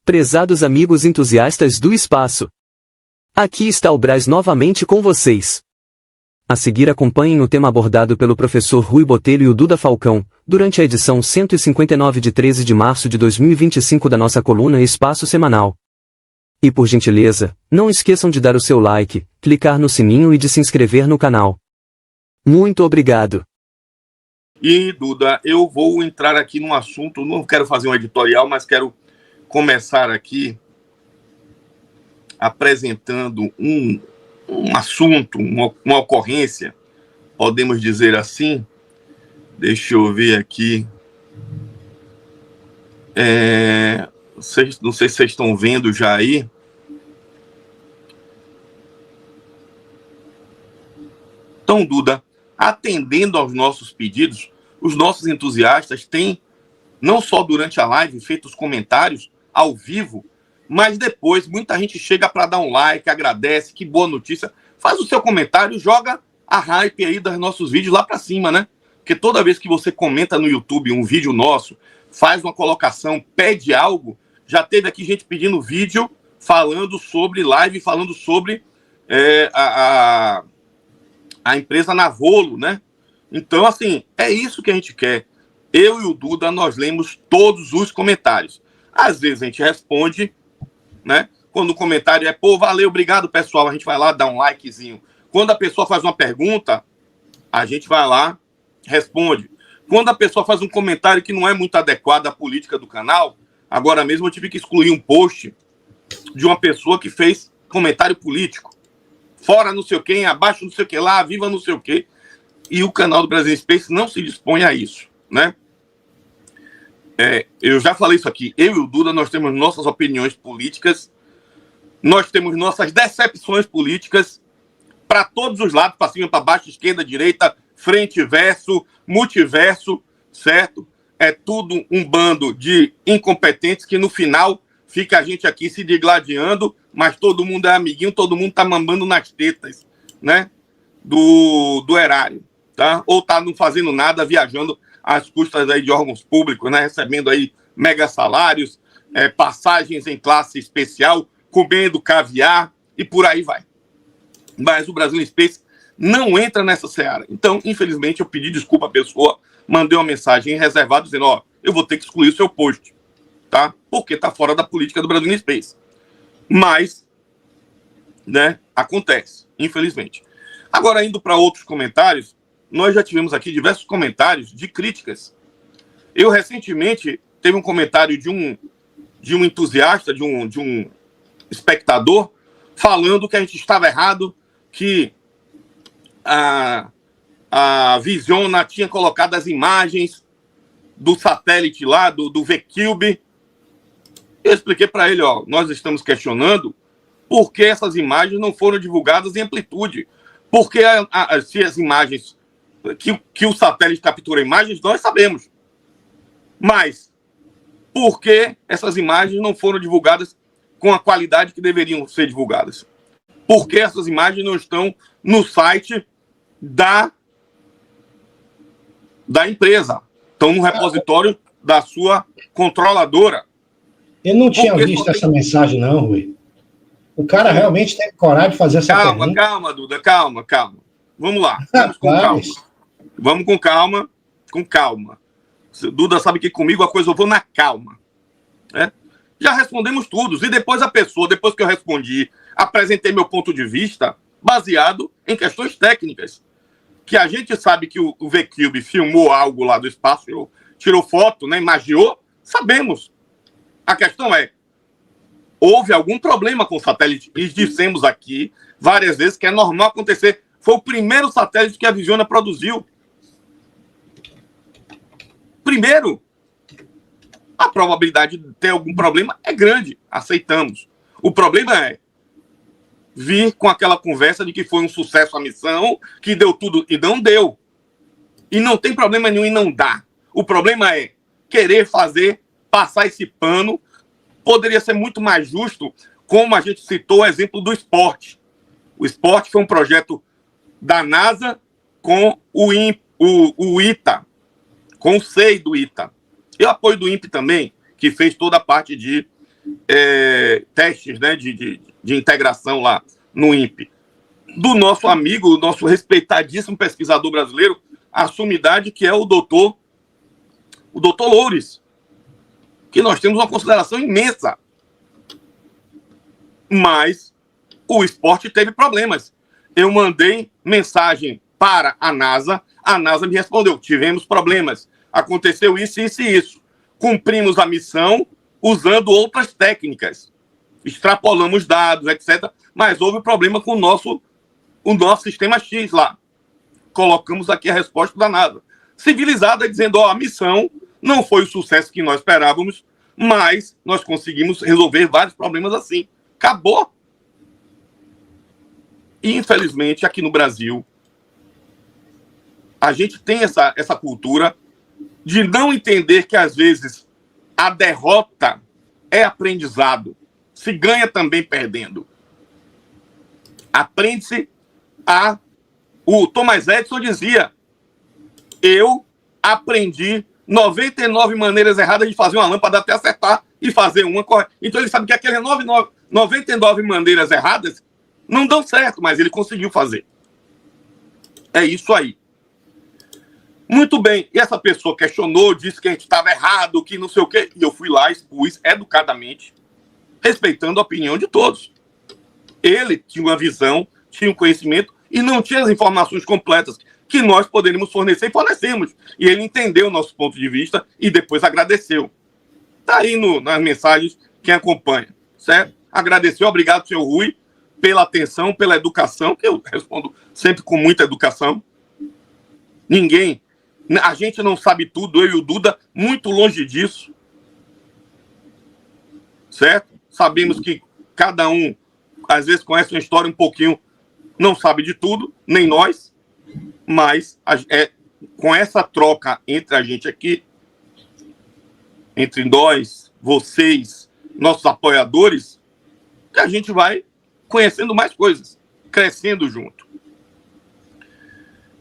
Prezados amigos entusiastas do espaço. Aqui está o Braz novamente com vocês. A seguir acompanhem o tema abordado pelo professor Rui Botelho e o Duda Falcão, durante a edição 159 de 13 de março de 2025 da nossa coluna Espaço Semanal. E por gentileza, não esqueçam de dar o seu like, clicar no sininho e de se inscrever no canal. Muito obrigado. E, Duda, eu vou entrar aqui num assunto, não quero fazer um editorial, mas quero começar aqui apresentando um assunto, uma ocorrência, podemos dizer assim. Deixa eu ver aqui. Não sei se vocês estão vendo já aí. Então, Duda, atendendo aos nossos pedidos, os nossos entusiastas têm, não só durante a live, feito os comentários ao vivo, mas depois muita gente chega para dar um like, agradece, que boa notícia. Faz o seu comentário, joga a hype aí dos nossos vídeos lá para cima, né? Porque toda vez que você comenta no YouTube um vídeo nosso, faz uma colocação, pede algo, já teve aqui gente pedindo vídeo, falando sobre live, falando sobre a empresa Navolo, né? Então, assim, é isso que a gente quer. Eu e o Duda, nós lemos todos os comentários. Às vezes a gente responde, né? Quando o comentário é, pô, valeu, obrigado, pessoal, a gente vai lá dar um likezinho. Quando a pessoa faz uma pergunta, a gente vai lá, responde. Quando a pessoa faz um comentário que não é muito adequado à política do canal, agora mesmo eu tive que excluir um post de uma pessoa que fez comentário político. Fora não sei o quê, abaixo não sei o que lá, viva não sei o quê. E o canal do Brasil Space não se dispõe a isso, né? Eu já falei isso aqui. Eu e o Duda, nós temos nossas opiniões políticas, nós temos nossas decepções políticas para todos os lados, para cima, para baixo, esquerda, direita, frente, verso, multiverso, certo? É tudo um bando de incompetentes que no final fica a gente aqui se digladiando, mas todo mundo é amiguinho, todo mundo tá mamando nas tetas, né? Do erário, tá? Ou tá não fazendo nada, viajando às custas aí de órgãos públicos, né? Recebendo aí mega salários, passagens em classe especial, comendo caviar e por aí vai. Mas o Brasil Space não entra nessa seara. Então, infelizmente, eu pedi desculpa à pessoa, mandei uma mensagem reservada dizendo, ó, eu vou ter que excluir o seu post, tá? Porque tá fora da política do Brasil Space. Mas, né, acontece, infelizmente. Agora, indo para outros comentários, nós já tivemos aqui diversos comentários de críticas. Eu, recentemente, teve um comentário de um entusiasta, de um espectador, falando que a gente estava errado, que a Visiona tinha colocado as imagens do satélite lá, do V-Cube. Eu expliquei para ele, ó, nós estamos questionando por que essas imagens não foram divulgadas em amplitude. Porque se as imagens, que o satélite captura imagens, nós sabemos. Mas por que essas imagens não foram divulgadas com a qualidade que deveriam ser divulgadas? Por que essas imagens não estão no site da empresa? Estão no repositório da sua controladora. Eu não tinha visto essa mensagem, não, Rui. O cara realmente teve coragem de fazer essa pergunta. Calma, Duda, calma. Vamos lá, vamos com calma. Vamos com calma. Duda sabe que comigo a coisa eu vou na calma. Né? Já respondemos tudo. E depois depois que eu respondi, apresentei meu ponto de vista baseado em questões técnicas. Que a gente sabe que o V-Cube filmou algo lá do espaço, tirou foto, né, imaginou, sabemos. A questão é, houve algum problema com o satélite? E dissemos aqui várias vezes que é normal acontecer. Foi o primeiro satélite que a Visiona produziu. Primeiro, a probabilidade de ter algum problema é grande. Aceitamos. O problema é vir com aquela conversa de que foi um sucesso a missão, que deu tudo e não deu. E não tem problema nenhum em não dar. O problema é querer passar esse pano. Poderia ser muito mais justo, como a gente citou o exemplo do esporte. O esporte foi um projeto da NASA com o ITA, com o SEI do ITA. E o apoio do INPE também, que fez toda a parte de testes, né, de integração lá no INPE, do nosso amigo, nosso respeitadíssimo pesquisador brasileiro, a sumidade, que é o doutor Loures, que nós temos uma consideração imensa. Mas o esporte teve problemas. Eu mandei mensagem para a NASA me respondeu: tivemos problemas, aconteceu isso, isso e isso. Cumprimos a missão usando outras técnicas, extrapolamos dados, etc. Mas houve problema com o nosso sistema X lá. Colocamos aqui a resposta da NASA. Civilizada, dizendo: a missão não foi o sucesso que nós esperávamos, mas nós conseguimos resolver vários problemas assim. Acabou. E, infelizmente, aqui no Brasil, a gente tem essa cultura de não entender que, às vezes, a derrota é aprendizado. Se ganha também perdendo. Aprende-se a... O Thomas Edison dizia: eu aprendi 99 maneiras erradas de fazer uma lâmpada até acertar e fazer uma correta. Então ele sabe que aquelas 99 maneiras erradas não dão certo, mas ele conseguiu fazer. É isso aí. Muito bem. E essa pessoa questionou, disse que a gente estava errado, que não sei o quê. E eu fui lá, expus educadamente, respeitando a opinião de todos. Ele tinha uma visão, tinha um conhecimento e não tinha as informações completas que nós poderíamos fornecer e fornecemos. E ele entendeu o nosso ponto de vista e depois agradeceu. Está aí nas mensagens quem acompanha, certo? Agradeceu, obrigado, senhor Rui, pela atenção, pela educação, que eu respondo sempre com muita educação. A gente não sabe tudo, eu e o Duda, muito longe disso. Certo? Sabemos que cada um, às vezes, conhece uma história um pouquinho, não sabe de tudo, nem nós, mas com essa troca entre a gente aqui, entre nós, vocês, nossos apoiadores, que a gente vai conhecendo mais coisas, crescendo junto.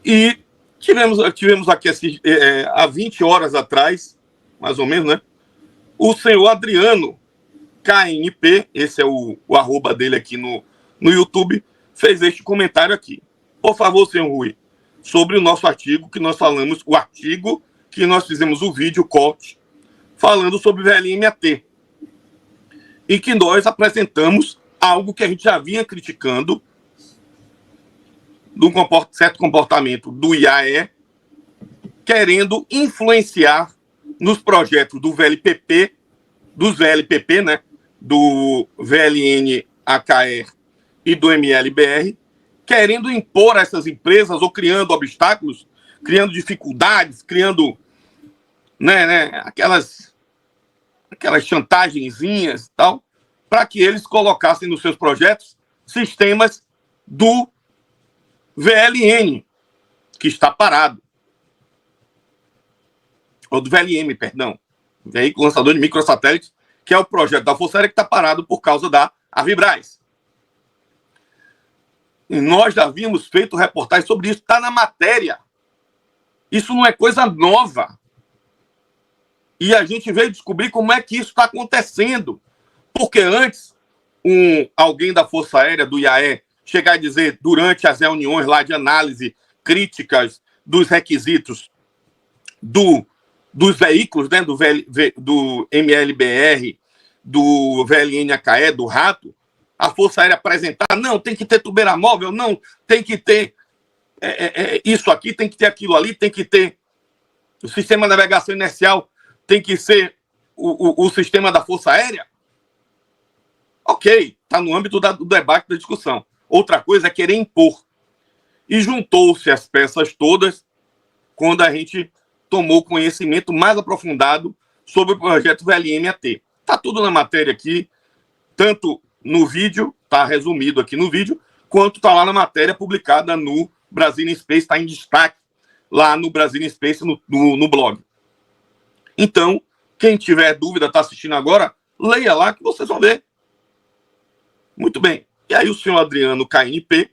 E tivemos aqui há 20 horas atrás, mais ou menos, né? O senhor Adriano KNP, esse é o arroba dele aqui no YouTube, fez este comentário aqui. Por favor, senhor Rui, sobre o nosso artigo que nós falamos, o artigo que nós fizemos o vídeo corte, falando sobre o VLM-AT. E que nós apresentamos algo que a gente já vinha criticando de um certo comportamento do IAE, querendo influenciar nos projetos do VLPP, dos VLPP, né, do VLN-AKR e do MLBR, querendo impor a essas empresas ou criando obstáculos, criando dificuldades, criando aquelas chantagenzinhas e tal, para que eles colocassem nos seus projetos sistemas do VLN, que está parado. Ou do VLM, perdão. Veículo Lançador de Microsatélites, que é o projeto da Força Aérea que está parado por causa da Avibraz. E nós já havíamos feito reportagem sobre isso, está na matéria. Isso não é coisa nova. E a gente veio descobrir como é que isso está acontecendo. Porque antes, alguém da Força Aérea, do IAE, chegar a dizer, durante as reuniões lá de análise críticas dos requisitos dos veículos, né, do MLBR, do VLN-AKE, do Rato, a Força Aérea apresentar, não, tem que ter tubeira móvel, não, tem que ter isso aqui, tem que ter aquilo ali, tem que ter o sistema de navegação inercial, tem que ser o sistema da Força Aérea. Ok, está no âmbito do debate, da discussão. Outra coisa é querer impor. E juntou-se as peças todas quando a gente tomou conhecimento mais aprofundado sobre o projeto VLM-AT. Está tudo na matéria aqui, tanto no vídeo, está resumido aqui no vídeo, quanto está lá na matéria publicada no Brasil in Space, está em destaque lá no Brasil in Space, no blog. Então, quem tiver dúvida, está assistindo agora, leia lá que vocês vão ver. Muito bem. E aí o senhor Adriano KNP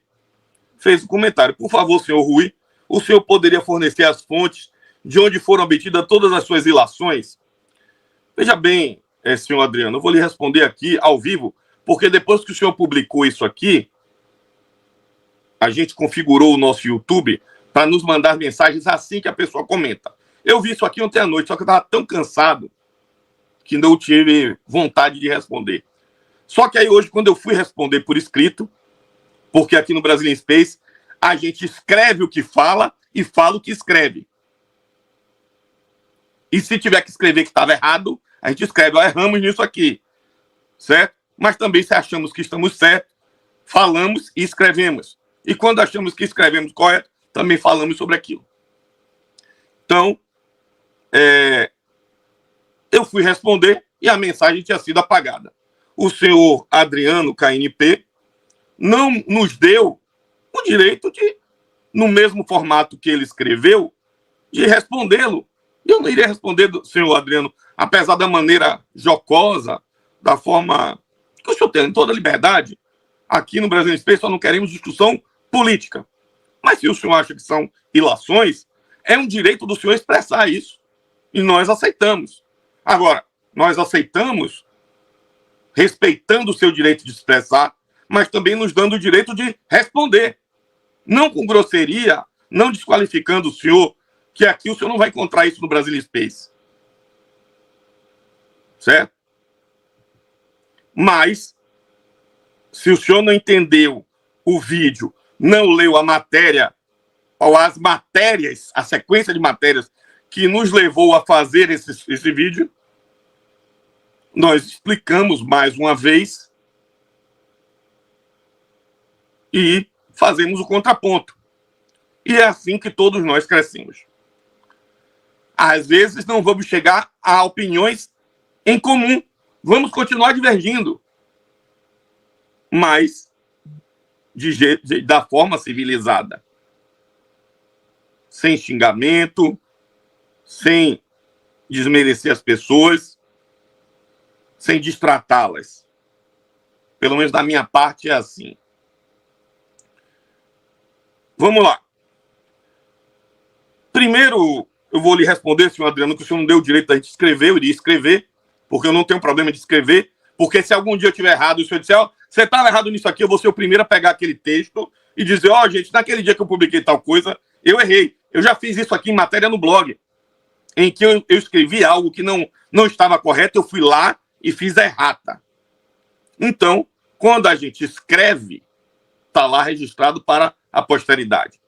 fez um comentário. Por favor, senhor Rui, o senhor poderia fornecer as fontes de onde foram obtidas todas as suas ilações? Veja bem, senhor Adriano, eu vou lhe responder aqui ao vivo, porque depois que o senhor publicou isso aqui, a gente configurou o nosso YouTube para nos mandar mensagens assim que a pessoa comenta. Eu vi isso aqui ontem à noite, só que eu estava tão cansado que não tive vontade de responder. Só que aí hoje, quando eu fui responder por escrito, porque aqui no Brazilian Space a gente escreve o que fala e fala o que escreve. E se tiver que escrever que estava errado, a gente escreve, erramos nisso aqui, certo? Mas também se achamos que estamos certos, falamos e escrevemos. E quando achamos que escrevemos correto, também falamos sobre aquilo. Então, eu fui responder e a mensagem tinha sido apagada. O senhor Adriano, KNP, não nos deu o direito de, no mesmo formato que ele escreveu, de respondê-lo. Eu não iria responder do senhor Adriano, apesar da maneira jocosa, da forma que o senhor tem toda a liberdade. Aqui no Brasil Space só não queremos discussão política. Mas se o senhor acha que são ilações, é um direito do senhor expressar isso. E nós aceitamos. Agora, nós aceitamos respeitando o seu direito de expressar, mas também nos dando o direito de responder. Não com grosseria, não desqualificando o senhor, que aqui o senhor não vai encontrar isso no Brasil Space. Certo? Mas, se o senhor não entendeu o vídeo, não leu a matéria, ou as matérias, a sequência de matérias que nos levou a fazer esse vídeo, nós explicamos mais uma vez e fazemos o contraponto. E é assim que todos nós crescemos. Às vezes não vamos chegar a opiniões em comum. Vamos continuar divergindo. Mas da forma civilizada. Sem xingamento, sem desmerecer as pessoas, sem destratá-las. Pelo menos da minha parte é assim. Vamos lá. Primeiro, eu vou lhe responder, senhor Adriano, que o senhor não deu o direito da gente escrever, eu iria escrever, porque eu não tenho problema de escrever, porque se algum dia eu estiver errado, o senhor disser, você estava errado nisso aqui, eu vou ser o primeiro a pegar aquele texto e dizer, gente, naquele dia que eu publiquei tal coisa, eu errei. Eu já fiz isso aqui em matéria no blog, em que eu escrevi algo que não estava correto, eu fui lá e fiz a errata. Então, quando a gente escreve, está lá registrado para a posteridade.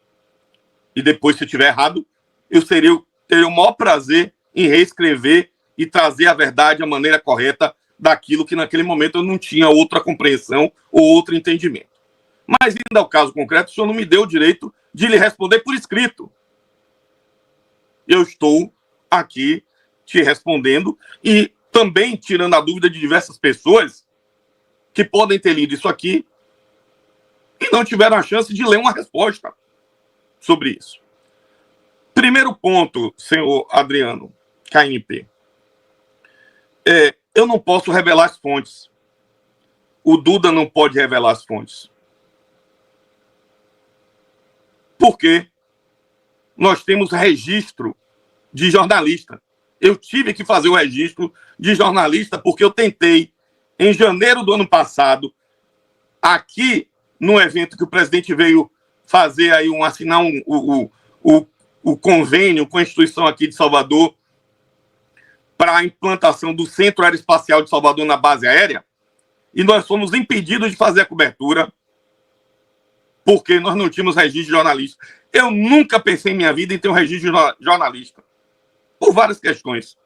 E depois, se eu estiver errado, eu teria o maior prazer em reescrever e trazer a verdade, a maneira correta daquilo que naquele momento eu não tinha outra compreensão ou outro entendimento. Mas, ainda ao caso concreto, o senhor não me deu o direito de lhe responder por escrito. Eu estou aqui te respondendo e também tirando a dúvida de diversas pessoas que podem ter lido isso aqui e não tiveram a chance de ler uma resposta sobre isso. Primeiro ponto, senhor Adriano, KNP. Eu não posso revelar as fontes. O Duda não pode revelar as fontes. Porque nós temos registro de jornalista. Eu tive que fazer o registro de jornalista porque eu tentei, em janeiro do ano passado, aqui no evento que o presidente veio fazer aí assinar o convênio com a instituição aqui de Salvador para a implantação do Centro Aeroespacial de Salvador na base aérea, e nós fomos impedidos de fazer a cobertura porque nós não tínhamos registro de jornalista. Eu nunca pensei em minha vida em ter um registro de jornalista, por várias questões.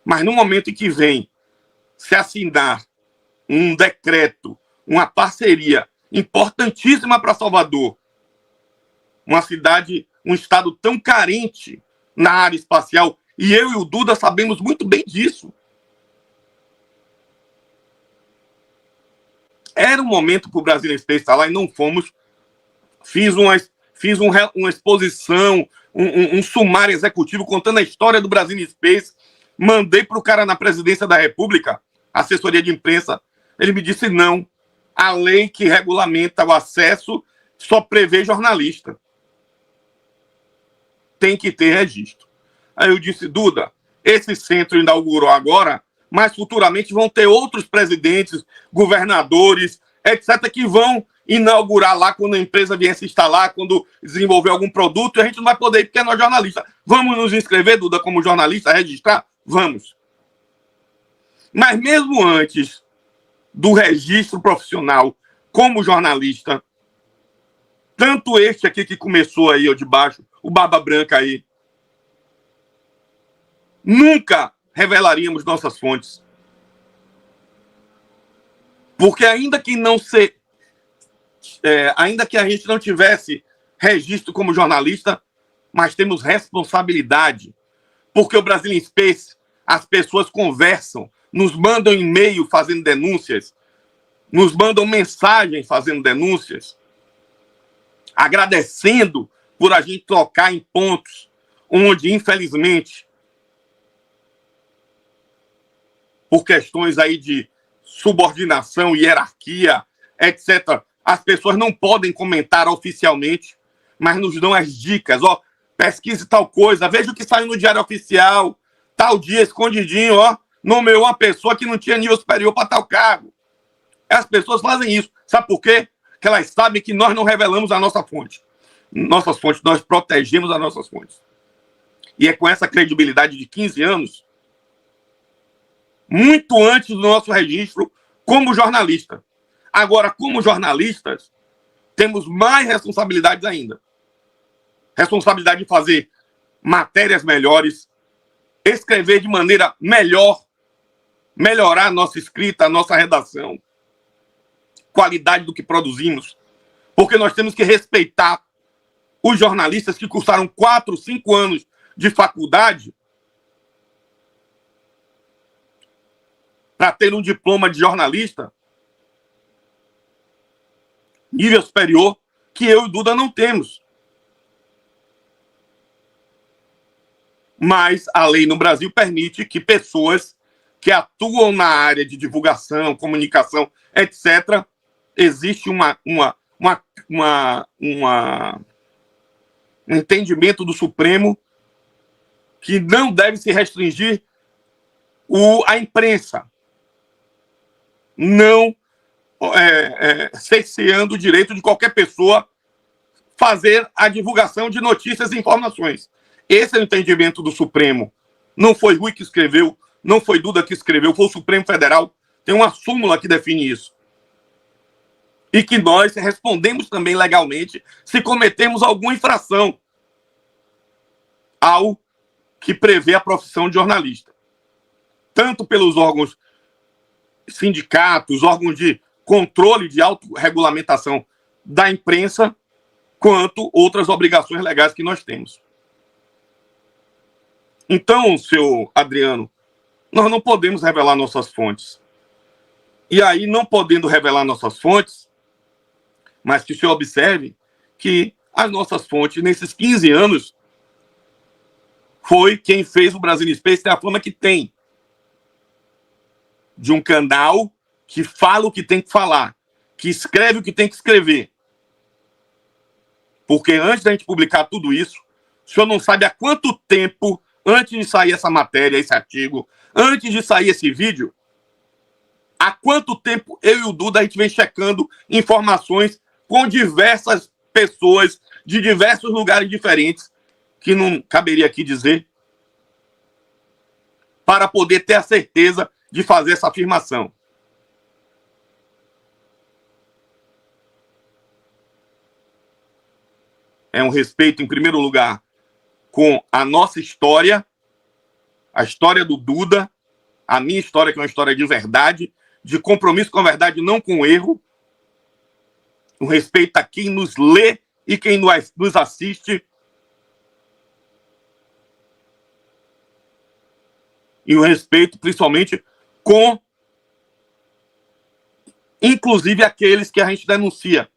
Mas no momento em que vem se assinar um decreto, uma parceria importantíssima para Salvador, uma cidade, um estado tão carente na área espacial, e eu e o Duda sabemos muito bem disso. Era um momento para o Brazilian Space estar lá e não fomos. Fiz uma exposição, um sumário executivo contando a história do Brazilian Space. Mandei para o cara na presidência da República, assessoria de imprensa. Ele me disse não. A lei que regulamenta o acesso só prevê jornalista. Tem que ter registro. Aí eu disse, Duda, esse centro inaugurou agora mas futuramente vão ter outros presidentes, governadores, etc., que vão inaugurar lá quando a empresa vier se instalar, quando desenvolver algum produto, e a gente não vai poder ir porque nós jornalistas. Vamos nos inscrever, Duda, como jornalista, registrar? Vamos. Mas mesmo antes do registro profissional como jornalista, tanto este aqui que começou aí, ó, de baixo, o Barba Branca aí, nunca revelaríamos nossas fontes. Porque ainda que a gente não tivesse registro como jornalista, mas temos responsabilidade. Porque o Brazilian Space, as pessoas conversam, nos mandam e-mail fazendo denúncias, nos mandam mensagem fazendo denúncias, agradecendo por a gente tocar em pontos onde, infelizmente, por questões aí de subordinação, hierarquia, etc., as pessoas não podem comentar oficialmente, mas nos dão as dicas. Ó, pesquise tal coisa, veja o que saiu no Diário Oficial, tal dia, escondidinho, ó, nomeou uma pessoa que não tinha nível superior para tal cargo. As pessoas fazem isso. Sabe por quê? Porque elas sabem que nós não revelamos a nossa fonte. Nossas fontes, nós protegemos as nossas fontes. E é com essa credibilidade de 15 anos, muito antes do nosso registro como jornalista. Agora, como jornalistas, temos mais responsabilidades ainda. Responsabilidade de fazer matérias melhores, escrever de maneira melhor, melhorar a nossa escrita, a nossa redação, qualidade do que produzimos, porque nós temos que respeitar os jornalistas que cursaram 4, 5 anos de faculdade para ter um diploma de jornalista nível superior, que eu e Duda não temos. Mas a lei no Brasil permite que pessoas que atuam na área de divulgação, comunicação, etc., existe um entendimento do Supremo que não deve se restringir a imprensa, não cerceando o direito de qualquer pessoa fazer a divulgação de notícias e informações. Esse é o entendimento do Supremo. Não foi Rui que escreveu, não foi Duda que escreveu, foi o Supremo Federal. Tem uma súmula que define isso. E que nós respondemos também legalmente se cometemos alguma infração ao que prevê a profissão de jornalista. Tanto pelos órgãos sindicatos, órgãos de controle de autorregulamentação da imprensa, quanto outras obrigações legais que nós temos. Então, seu Adriano, nós não podemos revelar nossas fontes. E aí, não podendo revelar nossas fontes, mas que o senhor observe que as nossas fontes, nesses 15 anos, foi quem fez o Brazilian Space ter a fama que tem. De um canal que fala o que tem que falar, que escreve o que tem que escrever. Porque antes da gente publicar tudo isso, o senhor não sabe há quanto tempo, antes de sair essa matéria, esse artigo, antes de sair esse vídeo, há quanto tempo eu e o Duda a gente vem checando informações com diversas pessoas de diversos lugares diferentes, que não caberia aqui dizer, para poder ter a certeza de fazer essa afirmação. É um respeito, em primeiro lugar, com a nossa história, a história do Duda, a minha história, que é uma história de verdade, de compromisso com a verdade, não com erro. Um respeito a quem nos lê e quem nos assiste. E um respeito, principalmente, com, inclusive, aqueles que a gente denuncia.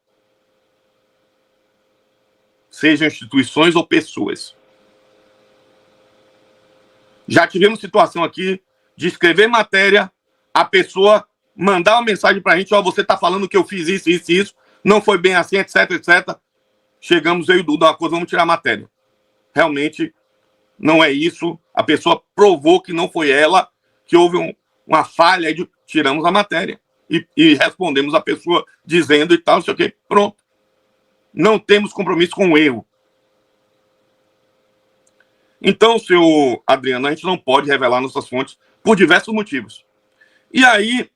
Sejam instituições ou pessoas. Já tivemos situação aqui de escrever matéria, a pessoa mandar uma mensagem para a gente, ó, você está falando que eu fiz isso, isso e isso, não foi bem assim, etc, etc. Chegamos eu e o Duda, uma coisa, vamos tirar a matéria. Realmente não é isso. A pessoa provou que não foi ela, que houve uma falha, tiramos a matéria e respondemos a pessoa dizendo e tal, não sei o quê. Pronto. Não temos compromisso com o erro. Então, senhor Adriano, a gente não pode revelar nossas fontes por diversos motivos. E aí,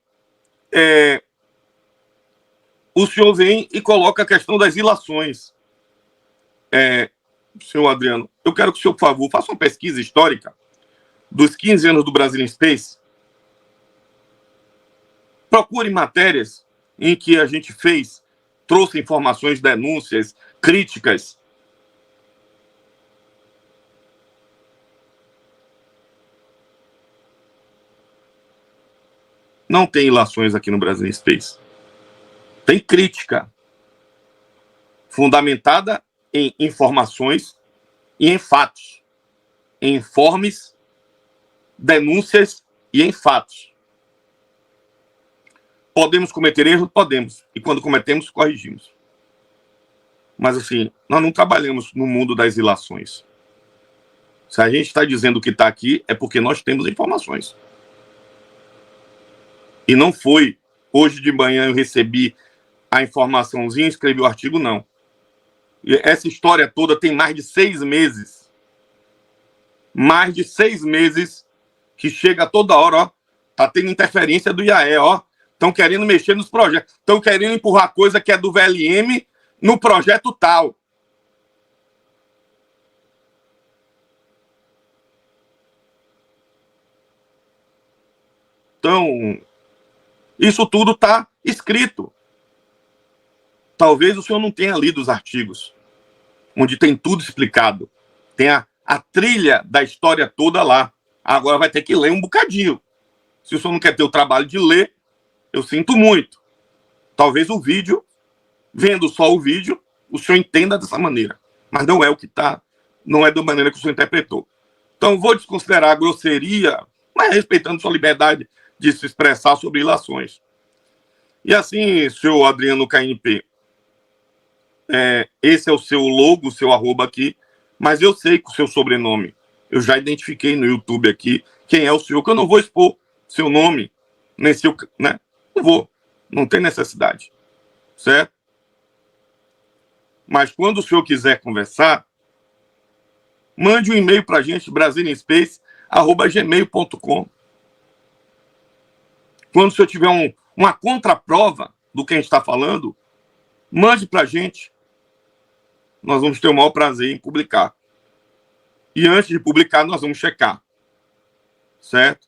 o senhor vem e coloca a questão das ilações. Senhor Adriano, eu quero que o senhor, por favor, faça uma pesquisa histórica dos 15 anos do Brasil Space. Procure matérias em que a gente trouxe informações, denúncias, críticas. Não tem ilações aqui no Brasil Space. Tem crítica fundamentada em informações e em fatos, em informes, denúncias e em fatos. Podemos cometer erros? Podemos. E quando cometemos, corrigimos. Mas assim, nós não trabalhamos no mundo das ilações. Se a gente está dizendo que está aqui, é porque nós temos informações. E não foi hoje de manhã eu recebi a informaçãozinha e escrevi o artigo, não. E essa história toda tem mais de 6 meses. Mais de 6 meses que chega toda hora, ó. Tá tendo interferência do IAE, ó. Estão querendo mexer nos projetos. Estão querendo empurrar coisa que é do VLM no projeto tal. Então, isso tudo está escrito. Talvez o senhor não tenha lido os artigos, onde tem tudo explicado. Tem a trilha da história toda lá. Agora vai ter que ler um bocadinho. Se o senhor não quer ter o trabalho de ler, eu sinto muito. Talvez o vídeo, vendo só o vídeo, o senhor entenda dessa maneira. Mas não é o que está, não é da maneira que o senhor interpretou. Então, vou desconsiderar a grosseria, mas respeitando sua liberdade de se expressar sobre ilações. E assim, senhor Adriano KNP, esse é o seu logo, o seu arroba aqui, mas eu sei que o seu sobrenome, eu já identifiquei no YouTube aqui quem é o senhor, que eu não vou expor seu nome, nem seu, né? Não vou, não tem necessidade, certo? Mas quando o senhor quiser conversar, mande um e-mail para a gente, brasilianspace@gmail.com. Quando o senhor tiver uma contraprova do que a gente está falando, mande para a gente. Nós vamos ter o maior prazer em publicar. E antes de publicar, nós vamos checar. Certo?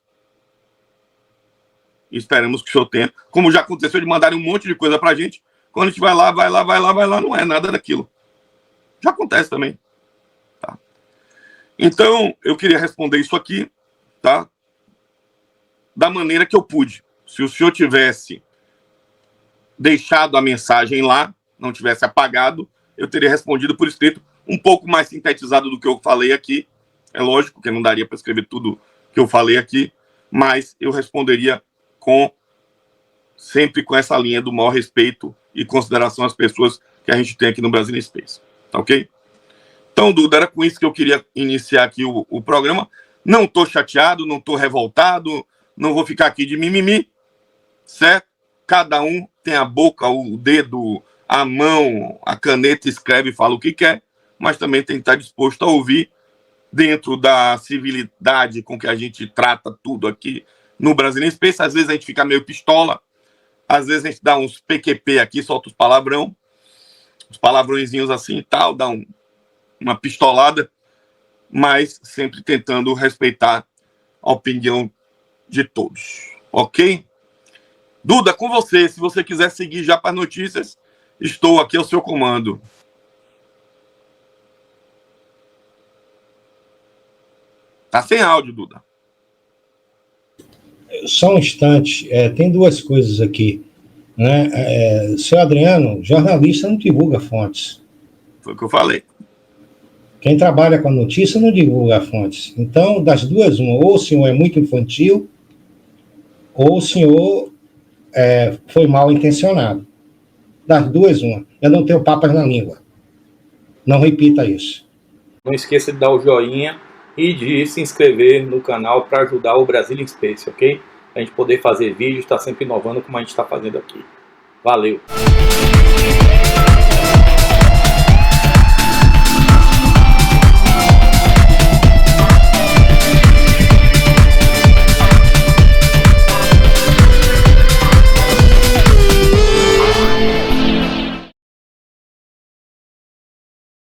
E esperamos que o senhor tenha. Como já aconteceu de mandarem um monte de coisa para a gente, quando a gente vai lá, não é nada daquilo. Já acontece também. Tá? Então, eu queria responder isso aqui, tá? Da maneira que eu pude. Se o senhor tivesse deixado a mensagem lá, não tivesse apagado, eu teria respondido por escrito, um pouco mais sintetizado do que eu falei aqui. É lógico que não daria para escrever tudo que eu falei aqui, mas eu responderia sempre com essa linha do maior respeito e consideração às pessoas que a gente tem aqui no Brasil Space. Tá ok? Então, Duda, era com isso que eu queria iniciar aqui o programa. Não estou chateado, não estou revoltado, não vou ficar aqui de mimimi, certo? Cada um tem a boca, o dedo, a mão, a caneta, escreve e fala o que quer, mas também tem que estar disposto a ouvir dentro da civilidade com que a gente trata tudo aqui no Brasil Space. Às vezes a gente fica meio pistola, às vezes a gente dá uns PQP aqui, solta uns palavrõezinhos assim e tal, dá uma pistolada, mas sempre tentando respeitar a opinião de todos, ok? Duda, com você, se você quiser seguir já para as notícias, estou aqui ao seu comando. Tá sem áudio, Duda. Só um instante, tem duas coisas aqui. Né? Seu Adriano, jornalista não divulga fontes. Foi o que eu falei. Quem trabalha com a notícia não divulga fontes. Então, das duas, uma, ou o senhor é muito infantil, ou o senhor foi mal intencionado. Das duas, uma. Eu não tenho papas na língua. Não repita isso. Não esqueça de dar o joinha e de se inscrever no canal para ajudar o Brasil Space, ok? a gente poder fazer vídeos, estar sempre inovando como a gente está fazendo aqui. Valeu!